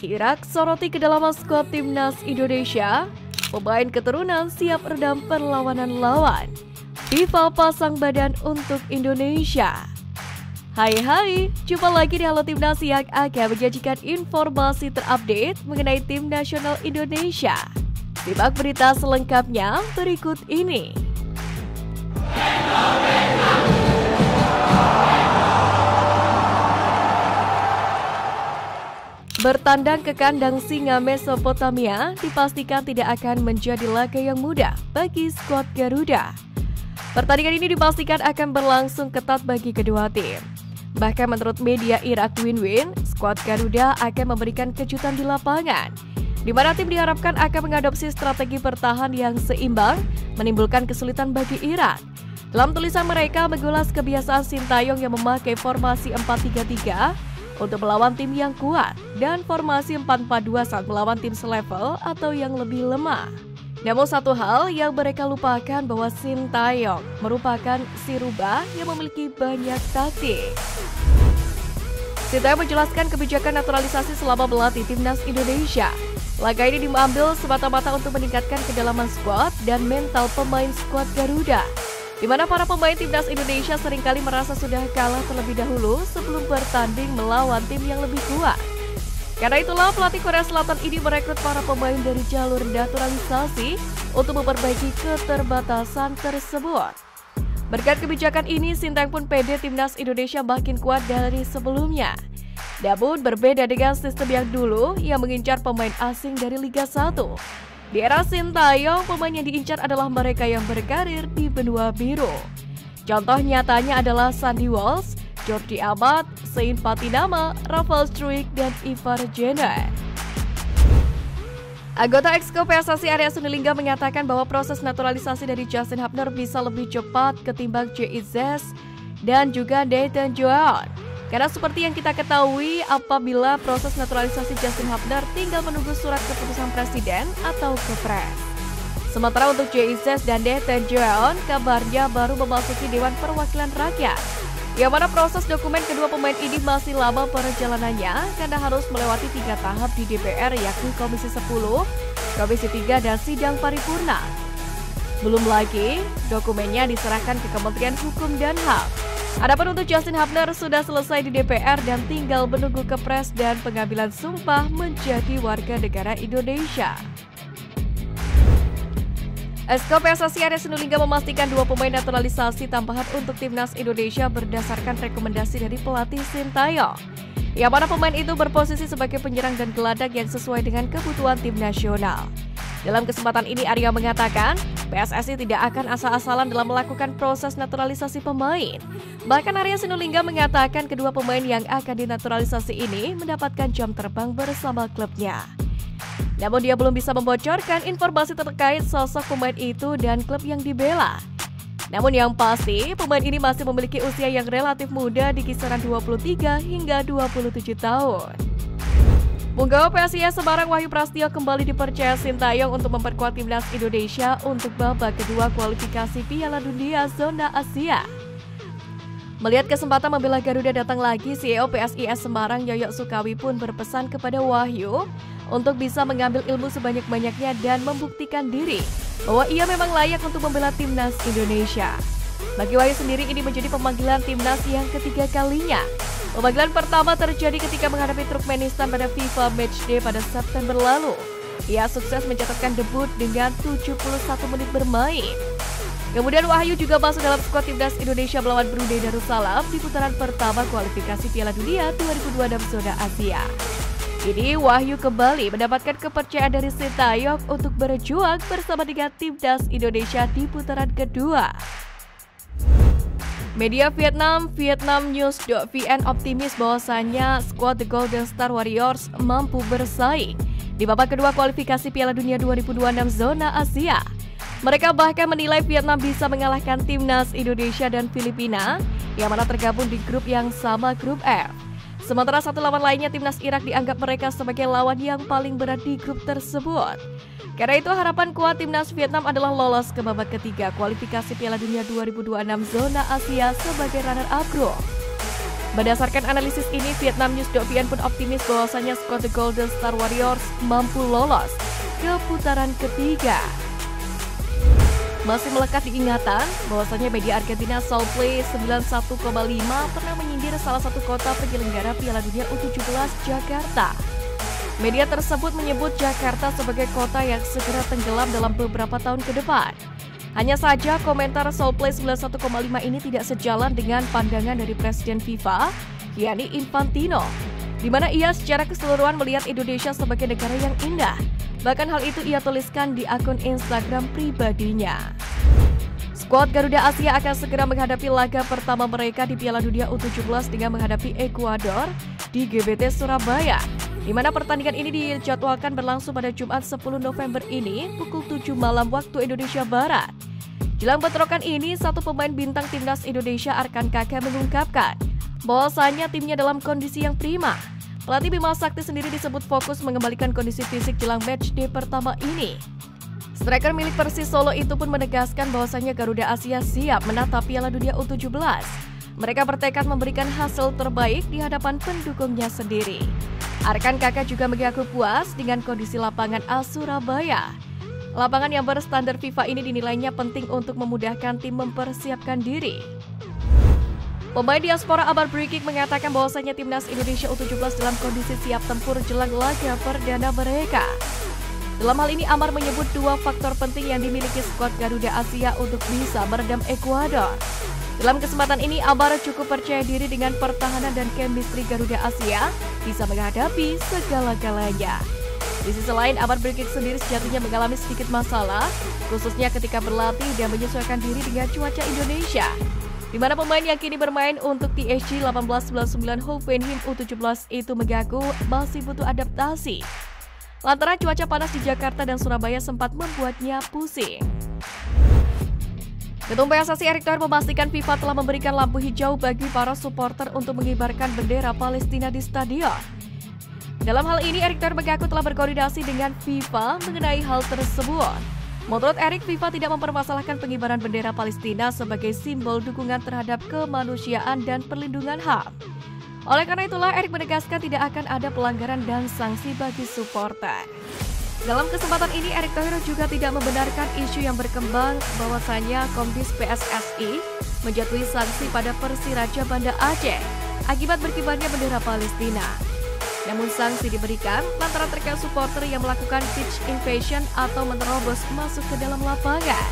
Irak soroti kedalaman skuad timnas Indonesia. Pemain keturunan siap redam perlawanan lawan. FIFA pasang badan untuk Indonesia. Hai, jumpa lagi di Halo Timnas yang akan menyajikan informasi terupdate mengenai tim nasional Indonesia. Simak berita selengkapnya berikut ini. Bertandang ke kandang singa Mesopotamia dipastikan tidak akan menjadi laga yang mudah bagi skuad Garuda. Pertandingan ini dipastikan akan berlangsung ketat bagi kedua tim. Bahkan menurut media Irak Win-Win, skuad Garuda akan memberikan kejutan di lapangan, di mana tim diharapkan akan mengadopsi strategi bertahan yang seimbang, menimbulkan kesulitan bagi Irak. Dalam tulisan mereka mengulas kebiasaan Sintayong yang memakai formasi 4-3-3 untuk melawan tim yang kuat dan formasi 4-4-2 saat melawan tim selevel atau yang lebih lemah. Namun satu hal yang mereka lupakan bahwa Sintayong merupakan si rubah yang memiliki banyak taktik. Sintayong menjelaskan kebijakan naturalisasi selama melatih timnas Indonesia. Langkah ini diambil semata-mata untuk meningkatkan kedalaman skuad dan mental pemain skuad Garuda, di mana para pemain timnas Indonesia seringkali merasa sudah kalah terlebih dahulu sebelum bertanding melawan tim yang lebih kuat. Karena itulah pelatih Korea Selatan ini merekrut para pemain dari jalur naturalisasi untuk memperbaiki keterbatasan tersebut. Berkat kebijakan ini, Sintayong pun pede timnas Indonesia makin kuat dari sebelumnya. Namun berbeda dengan sistem yang dulu yang mengincar pemain asing dari Liga 1. Di era Sintayong, pemain yang diincar adalah mereka yang berkarir di benua biru. Contoh nyatanya adalah Sandy Walsh, Jordi Amat, Sein Patinama, Rafael Struijk, dan Ivar Jenner. Anggota Exco PSSI Arya Sinulinga mengatakan bahwa proses naturalisasi dari Justin Hubner bisa lebih cepat ketimbang JIZ dan juga Nathan Joao. Karena seperti yang kita ketahui, apabila proses naturalisasi Justin Hubner tinggal menunggu surat keputusan presiden atau Kepres. Sementara untuk JIZ dan Nathan Joao, kabarnya baru memasuki Dewan Perwakilan Rakyat, yang mana proses dokumen kedua pemain ini masih lama perjalanannya karena harus melewati 3 tahap di DPR, yakni Komisi 10, Komisi 3, dan sidang paripurna. Belum lagi dokumennya diserahkan ke Kementerian Hukum dan HAM. Adapun untuk Justin Hubner sudah selesai di DPR dan tinggal menunggu Kepres dan pengambilan sumpah menjadi warga negara Indonesia. Exco PSSI Arya Sinulinga memastikan 2 pemain naturalisasi tambahan untuk timnas Indonesia berdasarkan rekomendasi dari pelatih Sintayong, yang mana pemain itu berposisi sebagai penyerang dan gelandang yang sesuai dengan kebutuhan tim nasional. Dalam kesempatan ini Arya mengatakan, PSSI tidak akan asal-asalan dalam melakukan proses naturalisasi pemain. Bahkan Arya Sinulinga mengatakan kedua pemain yang akan dinaturalisasi ini mendapatkan jam terbang bersama klubnya. Namun dia belum bisa membocorkan informasi terkait sosok pemain itu dan klub yang dibela. Namun yang pasti, pemain ini masih memiliki usia yang relatif muda di kisaran 23 hingga 27 tahun. Punggawa PSIS Semarang Wahyu Prasetyo kembali dipercaya Sintayong untuk memperkuat timnas Indonesia untuk babak kedua kualifikasi Piala Dunia Zona Asia. Melihat kesempatan membela Garuda datang lagi, CEO PSIS Semarang Yoyo Sukawi pun berpesan kepada Wahyu untuk bisa mengambil ilmu sebanyak-banyaknya dan membuktikan diri bahwa ia memang layak untuk membela timnas Indonesia. Bagi Wahyu sendiri, ini menjadi pemanggilan timnas yang ketiga kalinya. Pemanggilan pertama terjadi ketika menghadapi Turkmenistan pada FIFA Matchday pada September lalu. Ia sukses mencatatkan debut dengan 71 menit bermain. Kemudian Wahyu juga masuk dalam skuad timnas Indonesia melawan Brunei Darussalam di putaran pertama kualifikasi Piala Dunia 2026 Zona Asia. Kini Wahyu kembali mendapatkan kepercayaan dari Sintayong untuk berjuang bersama dengan timnas Indonesia di putaran kedua. Media Vietnam News.vn optimis bahwasannya skuad The Golden Star Warriors mampu bersaing di babak kedua kualifikasi Piala Dunia 2026 Zona Asia. Mereka bahkan menilai Vietnam bisa mengalahkan timnas Indonesia dan Filipina yang mana tergabung di grup yang sama, grup F. Sementara satu lawan lainnya, timnas Irak, dianggap mereka sebagai lawan yang paling berat di grup tersebut. Karena itu harapan kuat timnas Vietnam adalah lolos ke babak ketiga kualifikasi Piala Dunia 2026 Zona Asia sebagai runner-up grup. Berdasarkan analisis ini, Vietnamnews.vn pun optimis bahwasanya skuad The Golden Star Warriors mampu lolos ke putaran ketiga. Masih melekat diingatan bahwasanya media Argentina Soulplay 91,5 pernah menyindir salah satu kota penyelenggara Piala Dunia U17 Jakarta. Media tersebut menyebut Jakarta sebagai kota yang segera tenggelam dalam beberapa tahun ke depan. Hanya saja komentar Soulplay 91,5 ini tidak sejalan dengan pandangan dari Presiden FIFA, Gianni Infantino, di mana ia secara keseluruhan melihat Indonesia sebagai negara yang indah. Bahkan hal itu ia tuliskan di akun Instagram pribadinya. Skuad Garuda Asia akan segera menghadapi laga pertama mereka di Piala Dunia U17 dengan menghadapi Ekuador di GBT Surabaya, di mana pertandingan ini dijadwalkan berlangsung pada Jumat 10 November ini pukul 7 malam waktu Indonesia Barat. Jelang bentrokan ini, satu pemain bintang timnas Indonesia Arkan Kaka mengungkapkan bahwasanya timnya dalam kondisi yang prima. Pelatih Bima Sakti sendiri disebut fokus mengembalikan kondisi fisik jelang matchday pertama ini. Striker milik Persis Solo itu pun menegaskan bahwasanya Garuda Asia siap menatap Piala Dunia U17. Mereka bertekad memberikan hasil terbaik di hadapan pendukungnya sendiri. Arkan Kaka juga mengaku puas dengan kondisi lapangan AS Surabaya. Lapangan yang berstandar FIFA ini dinilainya penting untuk memudahkan tim mempersiapkan diri. Pemain diaspora Amar Brigik mengatakan bahwasanya timnas Indonesia U17 dalam kondisi siap tempur jelang laga perdana mereka. Dalam hal ini Amar menyebut dua faktor penting yang dimiliki skuad Garuda Asia untuk bisa meredam Ekuador. Dalam kesempatan ini Amar cukup percaya diri dengan pertahanan dan chemistry Garuda Asia bisa menghadapi segala-galanya. Di sisi lain, Amar Brigik sendiri sejatinya mengalami sedikit masalah, khususnya ketika berlatih dan menyesuaikan diri dengan cuaca Indonesia, di mana pemain yang kini bermain untuk TSG 1899 Hoffenheim U17 itu mengaku masih butuh adaptasi. Lantaran cuaca panas di Jakarta dan Surabaya sempat membuatnya pusing. Ketum PSSI Erick Thohir memastikan FIFA telah memberikan lampu hijau bagi para supporter untuk mengibarkan bendera Palestina di stadion. Dalam hal ini, Erick Thohir mengaku telah berkoordinasi dengan FIFA mengenai hal tersebut. Menurut Erick, FIFA tidak mempermasalahkan pengibaran bendera Palestina sebagai simbol dukungan terhadap kemanusiaan dan perlindungan HAM. Oleh karena itulah, Erick menegaskan tidak akan ada pelanggaran dan sanksi bagi supporter. Dalam kesempatan ini, Erick Thohir juga tidak membenarkan isu yang berkembang bahwasanya Komdis PSSI menjatuhi sanksi pada Persiraja Banda Aceh akibat berkibarnya bendera Palestina. Namun sanksi diberikan lantaran terkait supporter yang melakukan pitch invasion atau menerobos masuk ke dalam lapangan.